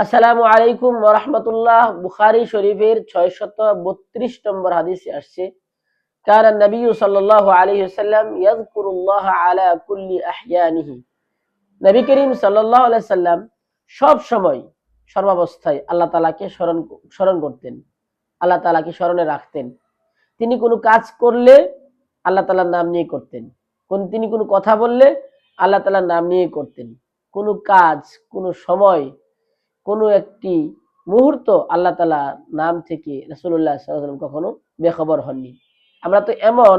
আসসালামু আলাইকুম ওয়া রাহমাতুল্লাহ। বুখারী শরীফের 632 নম্বর হাদিসে আসছে, কানা নবী সাল্লাল্লাহু আলাইহি ওয়াসাল্লাম ইয়াযকুরুল্লাহ আলা কুল্লি আহইয়ানিহি। নবী করিম সাল্লাল্লাহু আলাইহি ওয়াসাল্লাম সব সময় সর্বাবস্থায় আল্লাহ তাআলাকে স্মরণ করতেন, আল্লাহ তাআলাকে স্মরণে রাখতেন। তিনি কোনো কাজ করলে আল্লাহ তাআলার নাম নিয়ে করতেন। তিনি কোনো কথা বললে আল্লাহ তাআলার নাম নিয়ে করতেন। কোনো কাজ, কোনো সময়, কোনো একটি মুহূর্ত আল্লাহ তাআলা নাম থেকে রাসূলুল্লাহ সাল্লাল্লাহু আলাইহি ওয়াসাল্লাম কখনো বেখবর হননি। আমরা তো এমন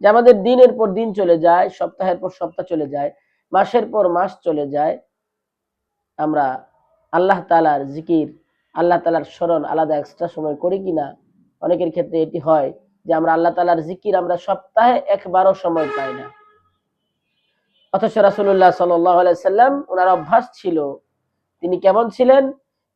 যে আমাদের দিনের পর দিন চলে যায়, সপ্তাহের পর সপ্তাহ চলে যায়, মাসের পর মাস চলে যায়। আমরা আল্লাহ তাআলার জিকির, আল্লাহ তাআলার স্মরণ আলাদা এক্সট্রা সময় করি কিনা? অনেকের ক্ষেত্রে এটি হয় যে আমরা আল্লাহ তাআলার জিকির আমরা সপ্তাহে একবারও সময় পাই না। অথচ রাসূলুল্লাহ সাল্লাল্লাহু আলাইহি ওয়াসাল্লাম ওনার অভ্যাস ছিল, তিনি কেমন ছিলেন?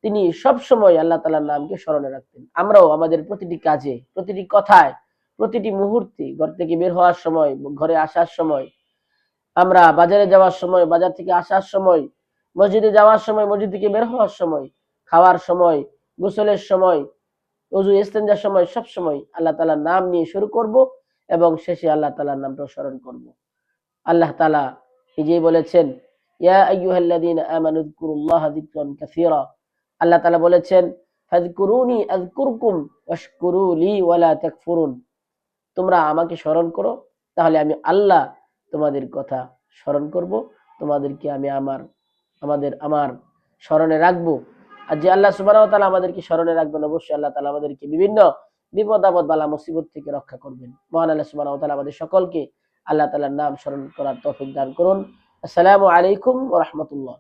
তিনি সবসময় আল্লাহ তাআলার নামকে স্মরণে রাখতেন। আমরাও আমাদের প্রতিটি কাজে, প্রতিটি কথায়, প্রতিটি মুহূর্তে, ঘর থেকে বের হওয়ার সময়, ঘরে আসার সময়, আমরা বাজারে যাওয়ার সময়, বাজার থেকে আসার সময়, মসজিদে যাওয়ার সময়, মসজিদ থেকে বের হওয়ার সময়, খাওয়ার সময়, গোসলের সময়, ওযু ইস্তেঞ্জার সময়, সব সময় আল্লাহ তাআলার নাম নিয়ে শুরু করব এবং শেষে আল্লাহ তাআলার নামটা স্মরণ করব। আল্লাহ তাআলা নিজেই বলেছেন, ইয়া আইয়ুহাল্লাযীনা আমানু যকুরুল্লাহা যিকরান কাসীরা। আল্লাহ তাআলা বলেছেন, ফাযকুরুনি আযকুরকুম ওয়াশকুরু লি ওয়ালা তাকফুরুন। তোমরা আমাকে স্মরণ করো, তাহলে আমি আল্লাহ তোমাদের কথা স্মরণ করব, তোমাদেরকে আমি আমার স্মরণে রাখবো। আর যে আল্লাহ সুবহানাহু ওয়া তাআলা আমাদেরকে স্মরণে রাখবেন, অবশ্যই আল্লাহ তাআলা আমাদেরকে বিভিন্ন বিপদ আপদ বালা মুসিবত থেকে রক্ষা করবেন। মহান আল্লাহ সুবহানাহু ওয়া তাআলা আমাদের সকলকে আল্লাহ তাআলার নাম স্মরণ করার তৌফিক দান করুন। আসসালামু আলাইকুম ওয়া রাহমাতুল্লাহ।